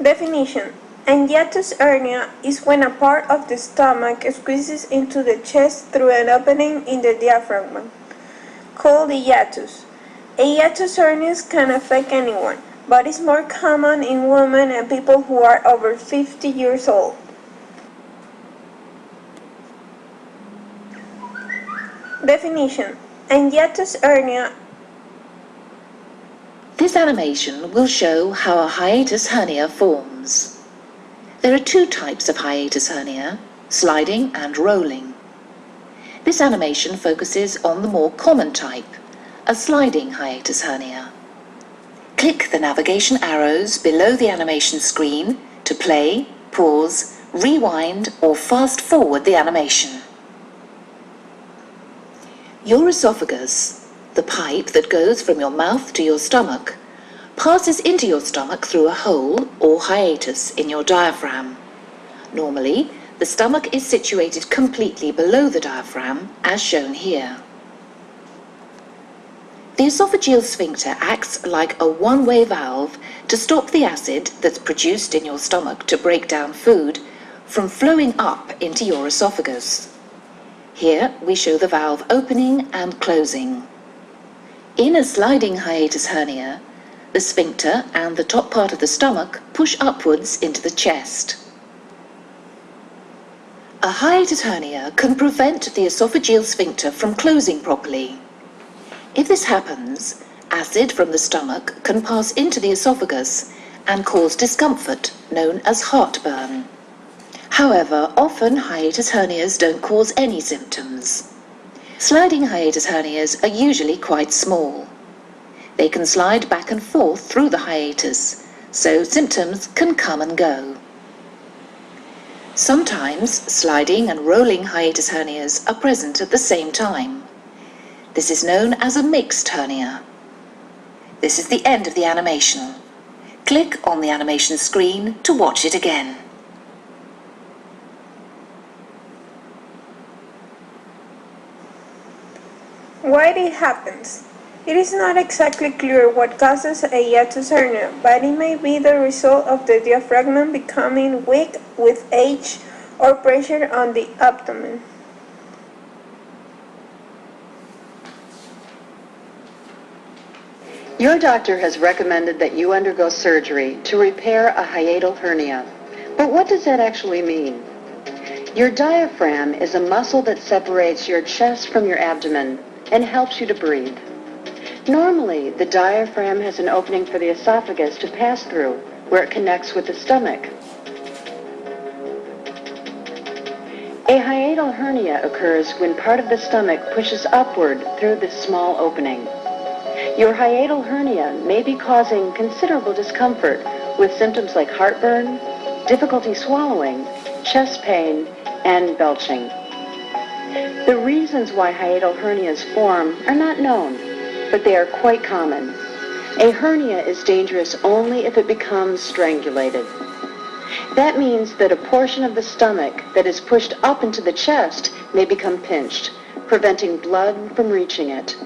Definition: an hiatus hernia is when a part of the stomach squeezes into the chest through an opening in the diaphragm, called a hiatus. A hiatus hernia can affect anyone, but is more common in women and people who are over 50 years old. Definition: an hiatus hernia. This animation will show how a hiatus hernia forms. There are two types of hiatus hernia, sliding and rolling. This animation focuses on the more common type, a sliding hiatus hernia. Click the navigation arrows below the animation screen to play, pause, rewind, or fast forward the animation. Your esophagus, the pipe that goes from your mouth to your stomach, passes into your stomach through a hole or hiatus in your diaphragm. Normally, the stomach is situated completely below the diaphragm, as shown here. The esophageal sphincter acts like a one-way valve to stop the acid that's produced in your stomach to break down food from flowing up into your esophagus. Here we show the valve opening and closing. In a sliding hiatus hernia, the sphincter and the top part of the stomach push upwards into the chest. A hiatus hernia can prevent the esophageal sphincter from closing properly. If this happens, acid from the stomach can pass into the esophagus and cause discomfort, known as heartburn. However, often hiatus hernias don't cause any symptoms. Sliding hiatus hernias are usually quite small. They can slide back and forth through the hiatus, so symptoms can come and go. Sometimes sliding and rolling hiatus hernias are present at the same time. This is known as a mixed hernia. This is the end of the animation. Click on the animation screen to watch it again. Why it happens? It is not exactly clear what causes a hiatus hernia, but it may be the result of the diaphragm becoming weak with age or pressure on the abdomen. Your doctor has recommended that you undergo surgery to repair a hiatal hernia. But what does that actually mean? Your diaphragm is a muscle that separates your chest from your abdomen and helps you to breathe. Normally, the diaphragm has an opening for the esophagus to pass through, where it connects with the stomach. A hiatal hernia occurs when part of the stomach pushes upward through this small opening. Your hiatal hernia may be causing considerable discomfort with symptoms like heartburn, difficulty swallowing, chest pain, and belching. The reasons why hiatal hernias form are not known, but they are quite common. A hernia is dangerous only if it becomes strangulated. That means that a portion of the stomach that is pushed up into the chest may become pinched, preventing blood from reaching it.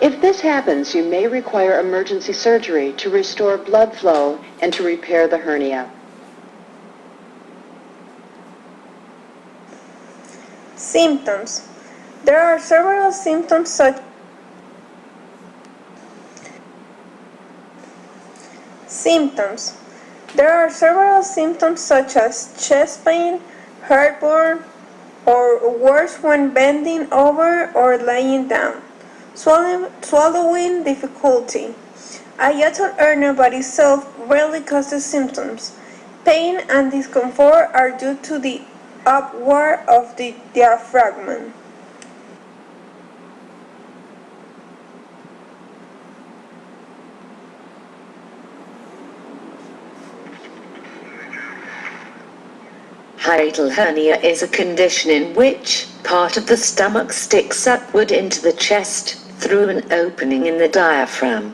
If this happens, you may require emergency surgery to restore blood flow and to repair the hernia. Symptoms. There are several symptoms such as chest pain, heartburn, or worse when bending over or lying down. Swallowing difficulty. A hiatal hernia by itself rarely causes symptoms. Pain and discomfort are due to the upward of the diaphragm. Hiatal hernia is a condition in which part of the stomach sticks upward into the chest through an opening in the diaphragm.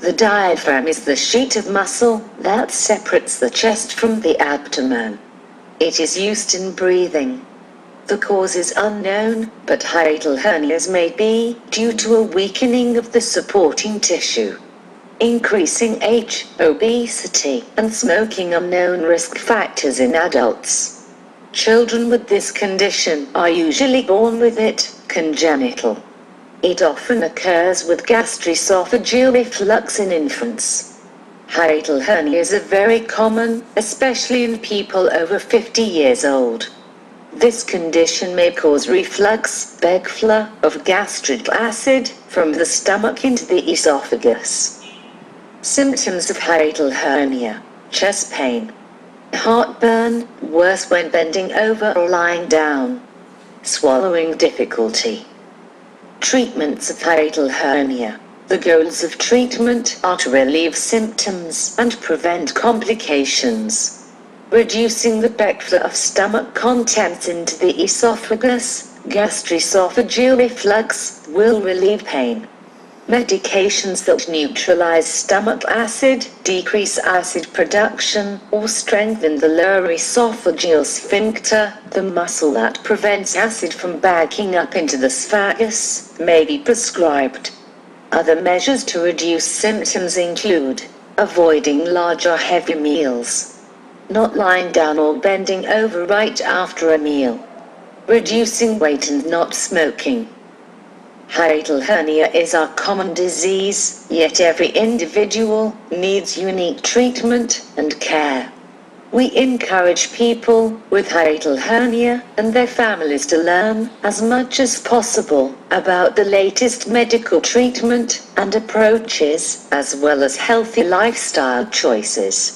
The diaphragm is the sheet of muscle that separates the chest from the abdomen. It is used in breathing. The cause is unknown, but hiatal hernias may be due to a weakening of the supporting tissue. Increasing age, obesity, and smoking are known risk factors in adults. Children with this condition are usually born with it, congenital. It often occurs with gastroesophageal reflux in infants. Hiatal hernias are very common, especially in people over 50 years old. This condition may cause reflux, backflow of gastric acid from the stomach into the esophagus. Symptoms of hiatal hernia: chest pain, heartburn, worse when bending over or lying down, swallowing difficulty. Treatments of hiatal hernia. The goals of treatment are to relieve symptoms and prevent complications. Reducing the backflow of stomach contents into the esophagus, gastroesophageal reflux, will relieve pain. Medications that neutralize stomach acid, decrease acid production, or strengthen the lower esophageal sphincter, the muscle that prevents acid from backing up into the esophagus, may be prescribed. Other measures to reduce symptoms include avoiding large or heavy meals, not lying down or bending over right after a meal, reducing weight and not smoking. Hiatal hernia is a common disease, yet every individual needs unique treatment and care. We encourage people with hiatal hernia and their families to learn as much as possible about the latest medical treatment and approaches, as well as healthy lifestyle choices.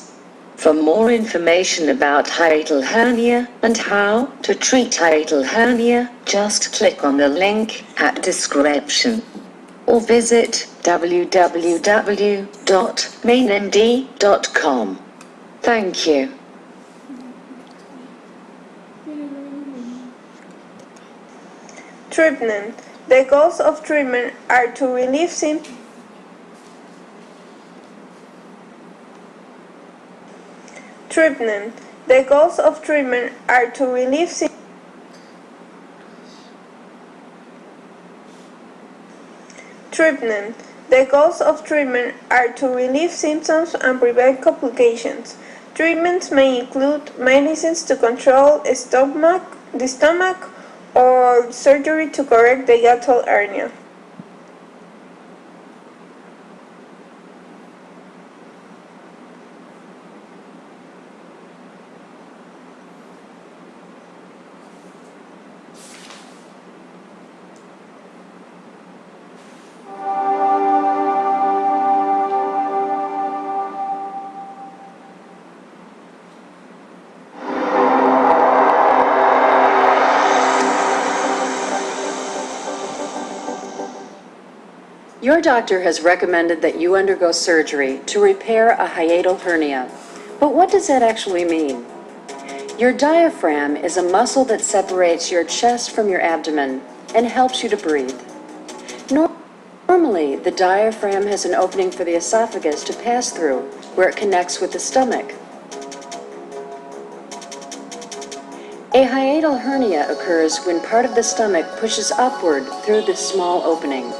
For more information about hiatal hernia and how to treat hiatal hernia, just click on the link at description or visit www.mainmd.com. Thank you. Treatment. The goals of treatment are to relieve symptoms. Treatment. The goals of treatment are to relieve symptoms. Treatment. The goals of treatment are to relieve symptoms and prevent complications. Treatments may include medicines to control the stomach, or surgery to correct the hiatal hernia. Your doctor has recommended that you undergo surgery to repair a hiatal hernia. But what does that actually mean? Your diaphragm is a muscle that separates your chest from your abdomen and helps you to breathe. Normally, the diaphragm has an opening for the esophagus to pass through, where it connects with the stomach. A hiatal hernia occurs when part of the stomach pushes upward through this small opening.